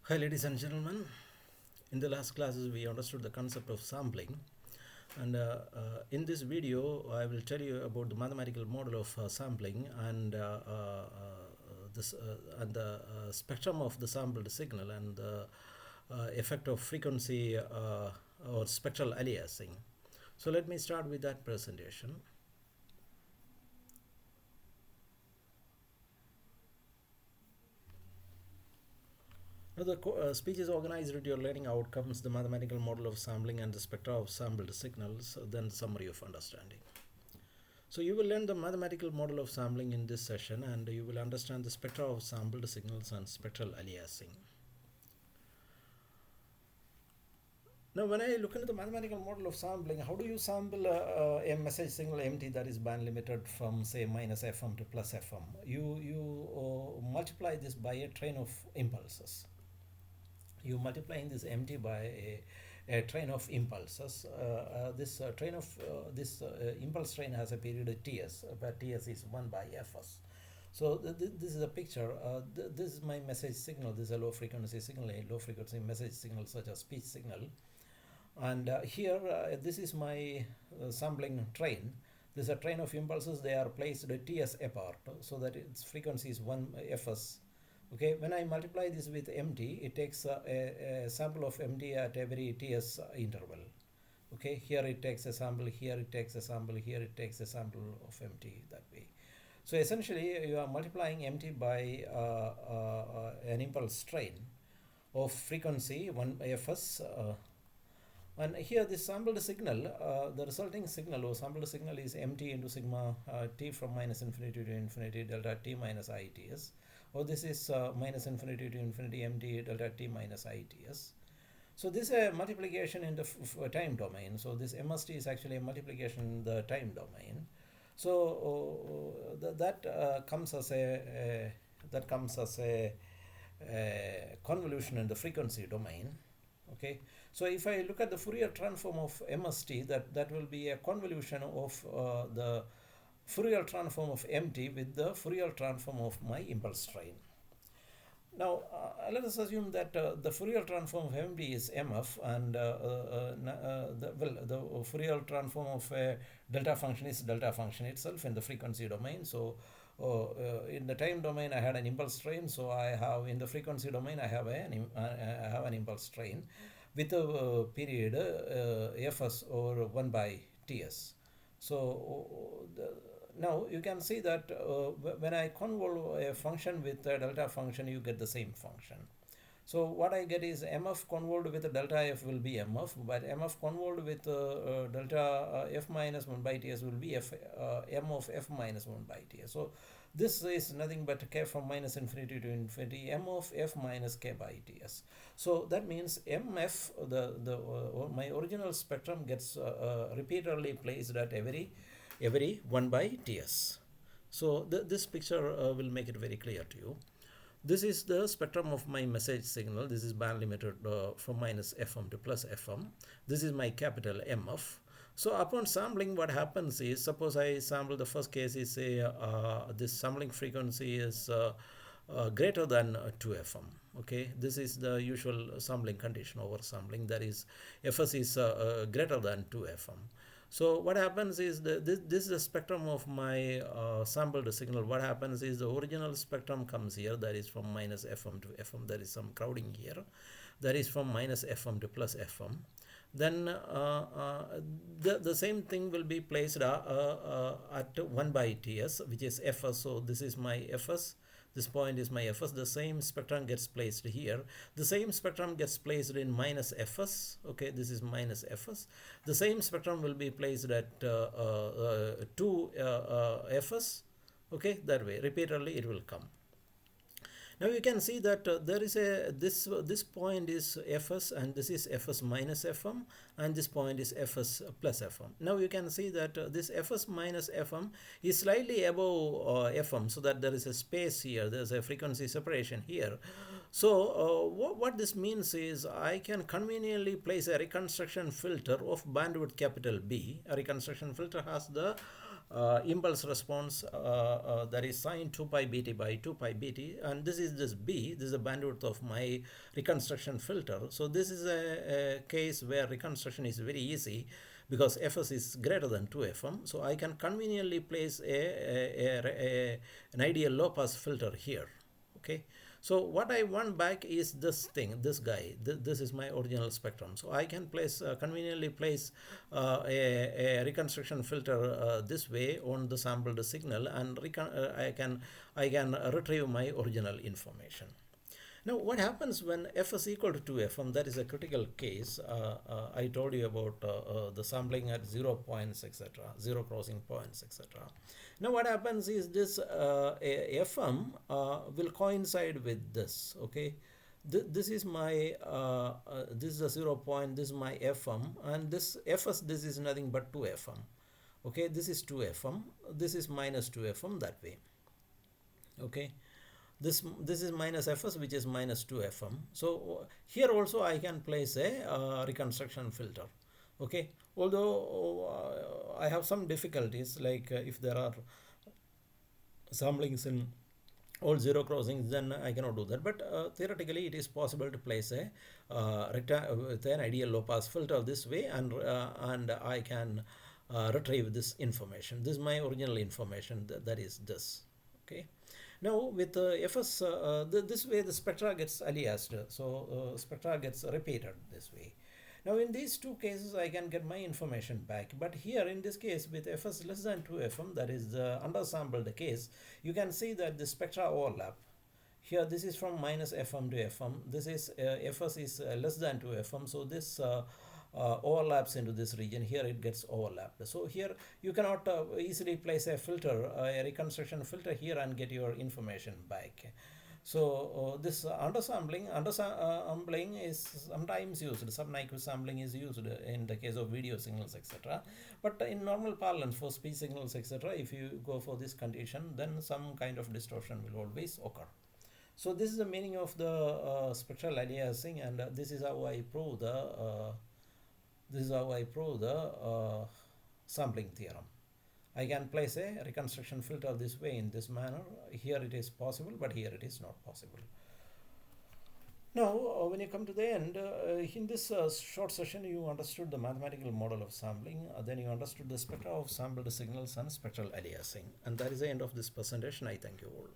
Hi ladies and gentlemen, in the last classes we understood the concept of sampling, and in this video I will tell you about the mathematical model of sampling and the spectrum of the sampled signal and the effect of frequency or spectral aliasing. So let me start with that presentation. Now the speech is organized into your learning outcomes, the mathematical model of sampling and the spectra of sampled signals, then summary of understanding. So you will learn the mathematical model of sampling in this session, and you will understand the spectra of sampled signals and spectral aliasing. Now when I look into the mathematical model of sampling, how do you sample a message signal empty that is band limited from say minus FM to plus FM? You multiply this by a train of impulses. You multiplying this empty by a train of impulses. This impulse train has a period Ts, where Ts is 1 by Fs. So this is a picture. This is my message signal. This is a low frequency signal, a low frequency message signal such as speech signal. And here this is my sampling train. This is a train of impulses. They are placed Ts apart so that its frequency is 1 Fs. Okay, when I multiply this with MT, it takes a sample of MT at every Ts interval. Okay, here it takes a sample, here it takes a sample, here it takes a sample of MT, that way. So essentially you are multiplying MT by an impulse train of frequency 1 Fs. And here this sampled signal, the resulting signal or sampled signal is MT into sigma t from minus infinity to infinity delta t minus ITS. Or this is minus infinity to infinity MT delta t minus ITS. So this is a multiplication in the time domain. So this MST is actually a multiplication in the time domain. So that comes as a convolution in the frequency domain. Okay, so if I look at the Fourier transform of MST, that will be a convolution of the Fourier transform of MT with the Fourier transform of my impulse train. Now let us assume that the Fourier transform of MT is MF, and the Fourier transform of a delta function is delta function itself in the frequency domain. So in the time domain I had an impulse train, so I have in the frequency domain I have an impulse train with a period Fs over 1 by Ts. So now you can see that when I convolve a function with a delta function, you get the same function. So what I get is MF convolved with a delta F will be MF, but MF convolved with delta F minus 1 by Ts will be M of F minus 1 by Ts. So this is nothing but k from minus infinity to infinity M of F minus k by Ts. So that means MF, my original spectrum gets repeatedly placed at every 1 by Ts. So this picture will make it very clear to you. This is the spectrum of my message signal. This is band limited from minus FM to plus FM. This is my capital MF. So upon sampling, what happens is, suppose I sample, the first case is this sampling frequency is greater than 2 FM. Okay, this is the usual sampling condition over sampling, that is Fs is greater than 2 FM. So what happens is this is the spectrum of my sampled signal. What happens is the original spectrum comes here, that is from minus FM to FM. There is some crowding here. That is from minus FM to plus FM. Then the same thing will be placed at 1 by Ts, which is Fs. So this is my Fs. This point is my Fs. The same spectrum gets placed here. The same spectrum gets placed in minus Fs. Okay, this is minus Fs. The same spectrum will be placed at 2 Fs. Okay, that way repeatedly it will come. Now you can see that there is this point is Fs, and this is Fs minus Fm, and this point is Fs plus Fm. Now you can see that this Fs minus Fm is slightly above Fm, so that there is a space here. There is a frequency separation here. So what this means is I can conveniently place a reconstruction filter of bandwidth capital B. A reconstruction filter has the impulse response that is sine 2 pi bt by 2 pi bt, and this is this b, this is the bandwidth of my reconstruction filter. So this is a case where reconstruction is very easy because fs is greater than 2fm, so I can conveniently place an ideal low pass filter here. Okay, so what I want back is this thing, this guy. This is my original spectrum. So I can place conveniently place a reconstruction filter this way on the sampled signal, and I can retrieve my original information. Now, what happens when f is equal to 2fm? That is a critical case. I told you about the sampling at 0 points, etc., zero crossing points, etc. Now, what happens is this fm will coincide with this. Okay, this is my this is a 0 point. This is my fm, and this fs, this is nothing but 2fm. Okay, this is 2fm. This is minus 2fm that way. Okay. This is minus fs, which is minus 2fm. So here also I can place a reconstruction filter. Okay, although I have some difficulties, like if there are samplings in all zero crossings, then I cannot do that, but theoretically it is possible to place a with an ideal low pass filter this way, and I can retrieve this information. This is my original information, that is this. Okay. Now with fs, this way the spectra gets aliased, so spectra gets repeated this way. Now in these two cases I can get my information back, but here in this case with fs less than 2fm, that is the undersampled case, you can see that the spectra overlap. Here this is from minus fm to fm, this is fs is less than 2fm, so this overlaps into this region. Here it gets overlapped. So here you cannot easily place a filter, a reconstruction filter here, and get your information back. So this undersampling is sometimes used. Sub-Nyquist sampling is used in the case of video signals, etc. But in normal parlance for speech signals, etc., if you go for this condition, then some kind of distortion will always occur. So this is the meaning of the spectral aliasing, and this is how I prove the sampling theorem. I can place a reconstruction filter this way, in this manner. Here it is possible, but here it is not possible. Now, when you come to the end, in this short session, you understood the mathematical model of sampling. Then you understood the spectra of sampled signals and spectral aliasing. And that is the end of this presentation. I thank you all.